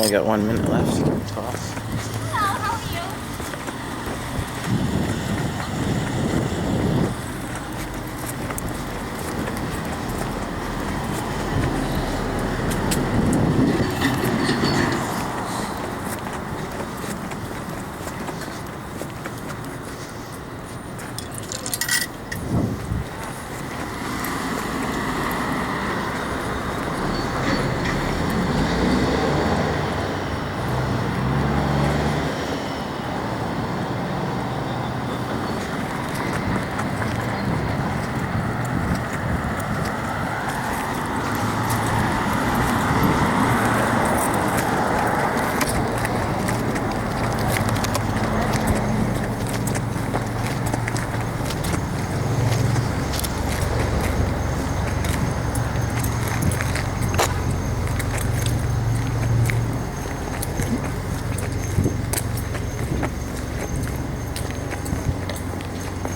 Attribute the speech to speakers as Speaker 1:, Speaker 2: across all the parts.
Speaker 1: only got 1 minute left. Toss.
Speaker 2: Hello, how are you?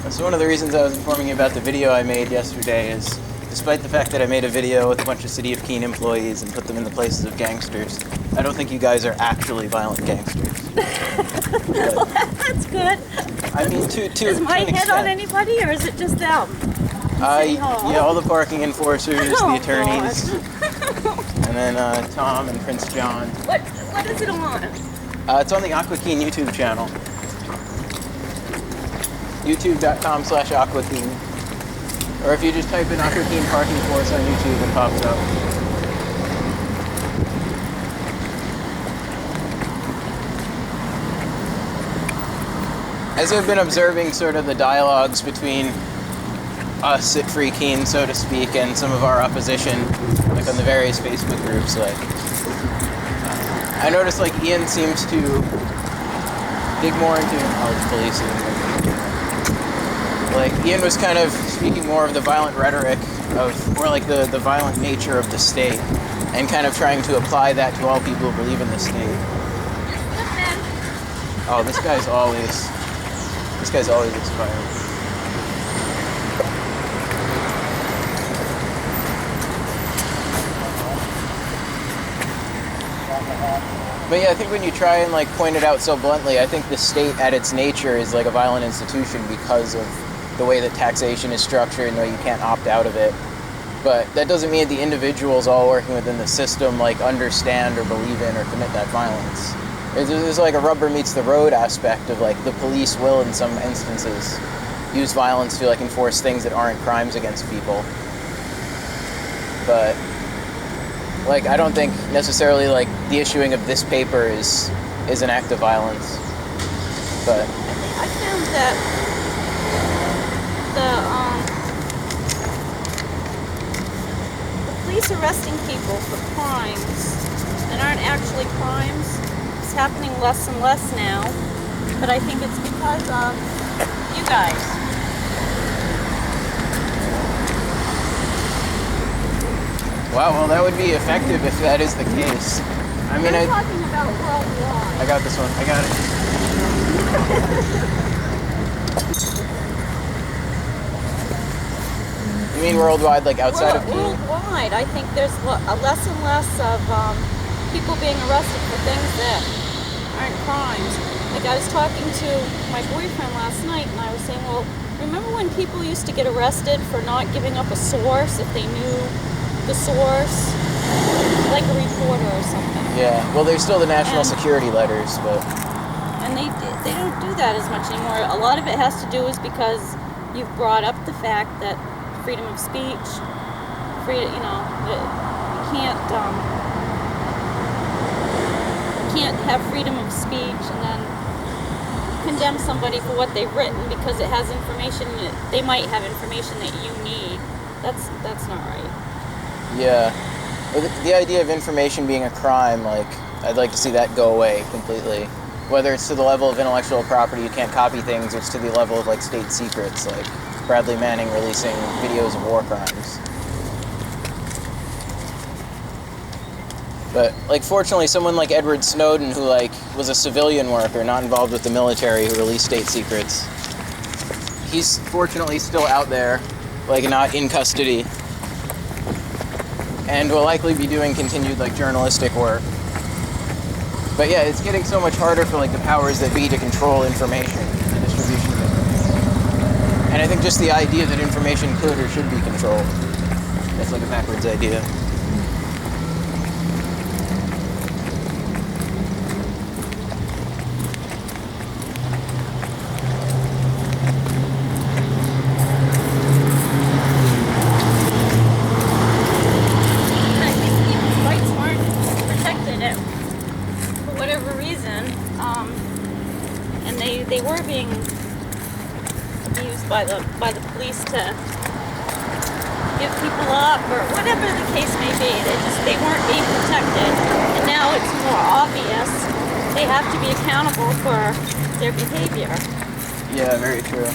Speaker 1: So one of the reasons I was informing you about the video I made yesterday is, despite the fact that I made a video with a bunch of City of Keene employees and put them in the places of gangsters, I don't think you guys are actually violent gangsters.
Speaker 2: Well, that's good.
Speaker 1: I mean,
Speaker 2: Is my head on anybody, or is it just them?
Speaker 1: Yeah, all the parking enforcers,
Speaker 2: Oh,
Speaker 1: the attorneys, and then Tom and Prince John.
Speaker 2: What is it on?
Speaker 1: It's on the Aqua Keene YouTube channel. YouTube.com/Aqua Keene. Or if you just type in Aqua Keene Parking Force on YouTube, it pops up. As I've been observing sort of the dialogues between us at Free Keene, so to speak, and some of our opposition, like on the various Facebook groups, like, I noticed like Ian seems to dig more into college policing. Like, Ian was kind of speaking more of the violent rhetoric of, or like the violent nature of the state, and kind of trying to apply that to all people who believe in the state. Oh, this guy's always expired. But yeah, I think when you try and like point it out so bluntly, I think the state at its nature is like a violent institution because of the way that taxation is structured and the way you can't opt out of it. But that doesn't mean the individuals all working within the system like understand or believe in or commit that violence. There's like a rubber meets the road aspect of like the police will in some instances use violence to like enforce things that aren't crimes against people. But like I don't think necessarily like the issuing of this paper is an act of violence. But
Speaker 2: I found that the police arresting people for crimes that aren't actually crimes is happening less and less now. But I think it's because of you guys.
Speaker 1: wow, well that would be effective if that is the case. I mean,
Speaker 2: I'm talking about worldwide.
Speaker 1: I got this one. I got it. You mean worldwide, like outside of Keene?
Speaker 2: Worldwide, I think there's less and less of people being arrested for things that aren't crimes. Like I was talking to my boyfriend last night, and I was saying, well, remember when people used to get arrested for not giving up a source if they knew the source, like a reporter or something?
Speaker 1: Yeah. Well, there's still the national security letters, but
Speaker 2: and they don't do that as much anymore. A lot of it has to do is because you've brought up the fact that freedom of speech, you can't have freedom of speech and then condemn somebody for what they've written because it has information they might have information that you need. That's not right.
Speaker 1: yeah. Well, the idea of information being a crime, like I'd like to see that go away completely. Whether it's to the level of intellectual property, you can't copy things, or it's to the level of like state secrets, like Bradley Manning releasing videos of war crimes. But like fortunately someone like Edward Snowden, who like was a civilian worker, not involved with the military, who released state secrets, he's fortunately still out there, like not in custody, and will likely be doing continued like journalistic work. But yeah, it's getting so much harder for like the powers that be to control information, the distribution of information. And I think just the idea that information could or should be controlled, that's like a backwards idea.
Speaker 2: They were being abused by the police to give people up or whatever the case may be. They weren't being protected, and now it's more obvious they have to be accountable for their behavior.
Speaker 1: Yeah, very true.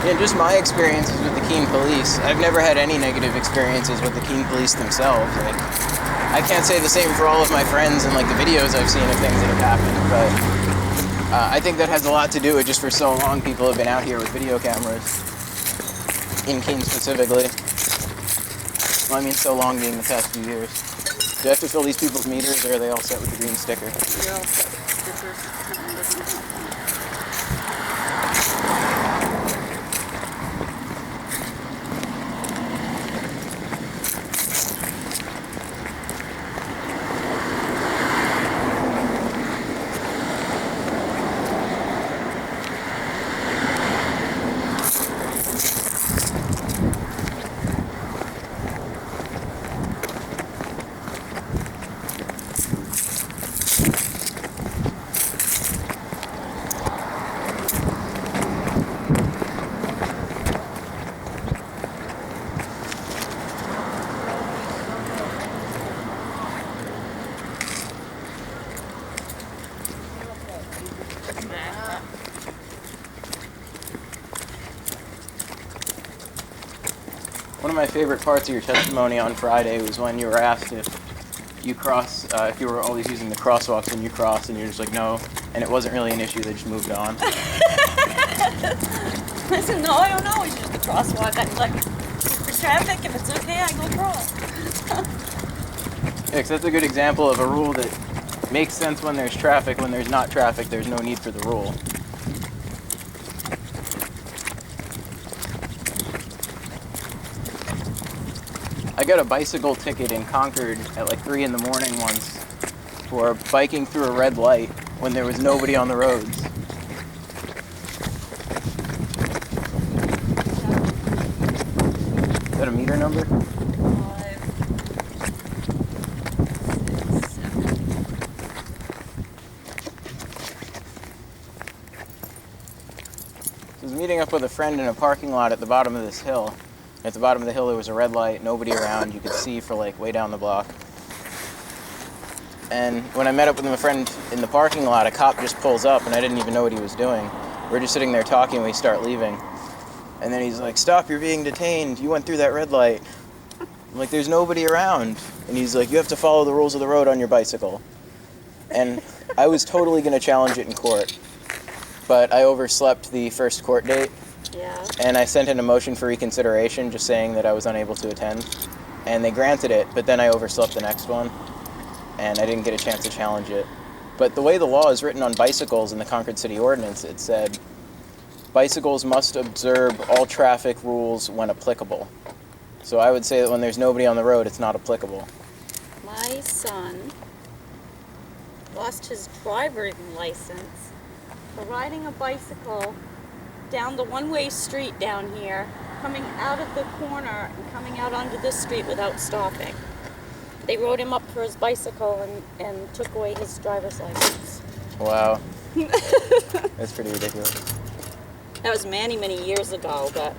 Speaker 1: Yeah, just my experiences with the Keene police. I've never had any negative experiences with the Keene police themselves. Like, I can't say the same for all of my friends and like the videos I've seen of things that have happened, but I think that has a lot to do with just for so long people have been out here with video cameras, in Keene specifically. Well, I mean so long being the past few years. Do I have to fill these people's meters, or are they all set with the green sticker?
Speaker 2: You're all set with stickers.
Speaker 1: One of my favorite parts of your testimony on Friday was when you were asked if you if you were always using the crosswalks when you cross, and you're just like, no, and it wasn't really an issue, they just moved on.
Speaker 2: I said, no, I don't always use the crosswalk. I like, for traffic, if it's okay, I go cross.
Speaker 1: Yeah, 'cause that's a good example of a rule that makes sense when there's traffic. When there's not traffic, there's no need for the rule. I got a bicycle ticket in Concord at like 3 in the morning once for biking through a red light when there was nobody on the roads. Is that a meter number?
Speaker 2: 5, 6, 7.
Speaker 1: I was meeting up with a friend in a parking lot at the bottom of this hill. At the bottom of the hill there was a red light, nobody around, you could see for like way down the block. And when I met up with my friend in the parking lot, a cop just pulls up and I didn't even know what he was doing. We're just sitting there talking, we start leaving. And then he's like, stop, you're being detained, you went through that red light. I'm like, there's nobody around. And he's like, you have to follow the rules of the road on your bicycle. And I was totally gonna challenge it in court, but I overslept the first court date.
Speaker 2: Yeah.
Speaker 1: And I sent in a motion for reconsideration just saying that I was unable to attend. And they granted it, but then I overslept the next one. And I didn't get a chance to challenge it. But the way the law is written on bicycles in the Concord City Ordinance, it said, bicycles must observe all traffic rules when applicable. So I would say that when there's nobody on the road, it's not applicable.
Speaker 2: My son lost his driver's license for riding a bicycle down the one-way street down here, coming out of the corner and coming out onto this street without stopping. They wrote him up for his bicycle and took away his driver's license.
Speaker 1: Wow. That's pretty ridiculous.
Speaker 2: That was many, many years ago, but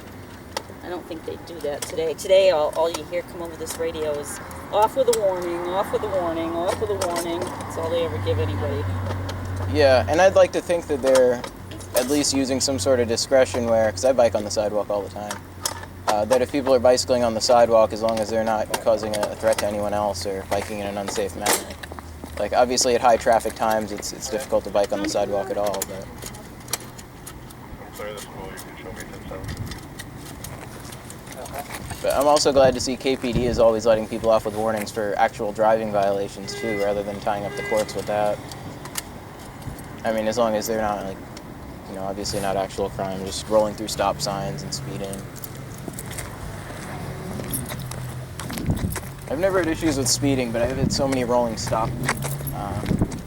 Speaker 2: I don't think they do that today. Today, all you hear come over this radio is off with a warning, off with a warning, off with a warning. That's all they ever give anybody.
Speaker 1: Yeah, and I'd like to think that they're at least using some sort of discretion where, because I bike on the sidewalk all the time, that if people are bicycling on the sidewalk, as long as they're not causing a threat to anyone else or biking in an unsafe manner, Like, obviously at high traffic times, it's difficult to bike on the sidewalk at all, but...
Speaker 3: I'm sorry, that's cool. You can show me 10,000.
Speaker 1: But I'm also glad to see KPD is always letting people off with warnings for actual driving violations, too, rather than tying up the courts with that. I mean, as long as they're not, like, you know, obviously not actual crime, just rolling through stop signs and speeding. I've never had issues with speeding, but I've had so many rolling stop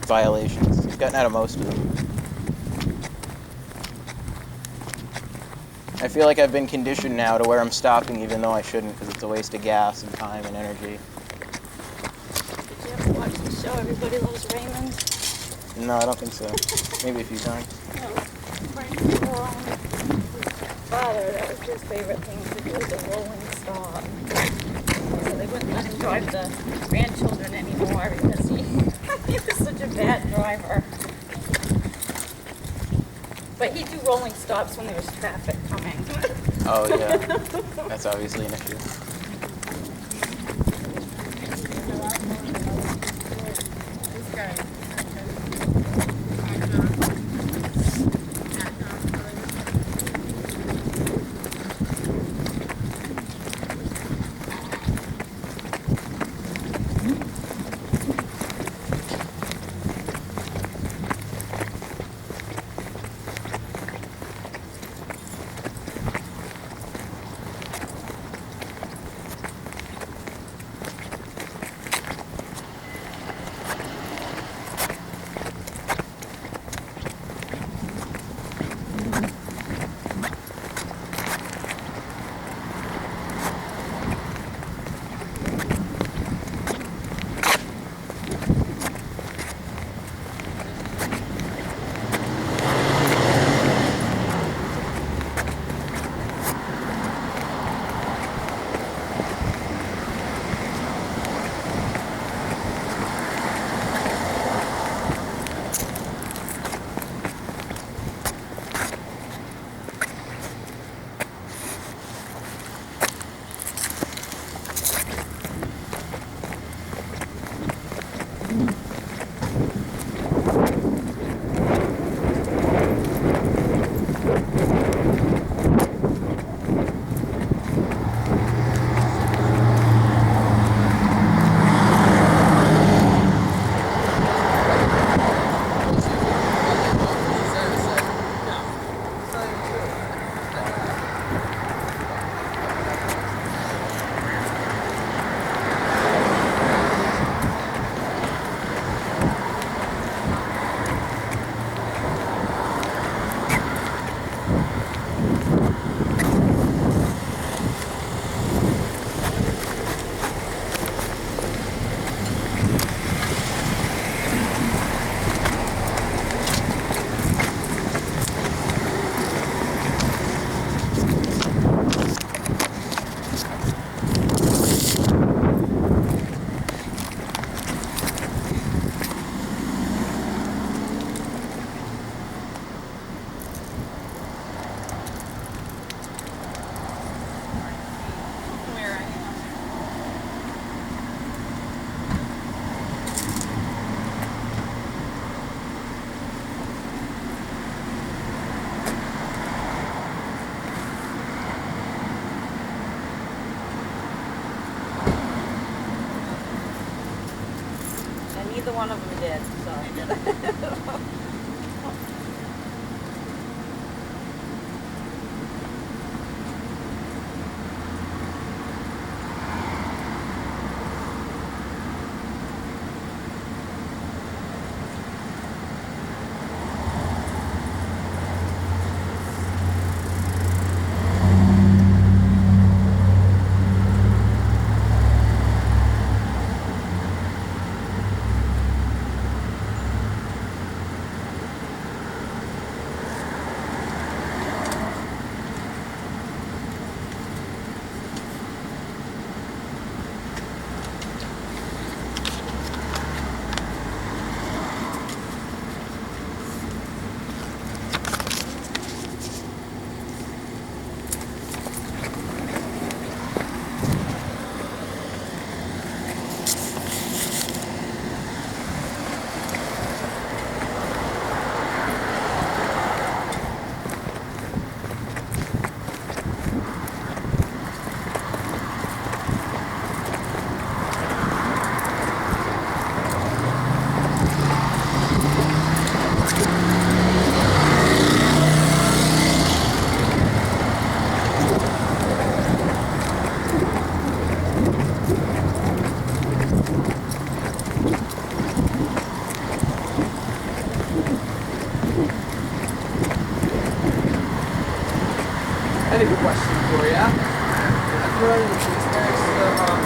Speaker 1: violations. I've gotten out of most of them. I feel like I've been conditioned now to where I'm stopping even though I shouldn't, because it's a waste of gas and time and energy.
Speaker 2: Did you ever watch the show Everybody Loves Raymond?
Speaker 1: No, I don't think so. Maybe a few times.
Speaker 2: No. Frank's father, that was his favorite thing to do, was a rolling stop. So they wouldn't let him drive the grandchildren anymore because he was such a bad driver. But he'd do rolling stops when there was traffic coming.
Speaker 1: Oh, yeah. That's obviously an issue.
Speaker 2: Neither one of them did, so.
Speaker 4: got a question for you. I'm running the cheese bags to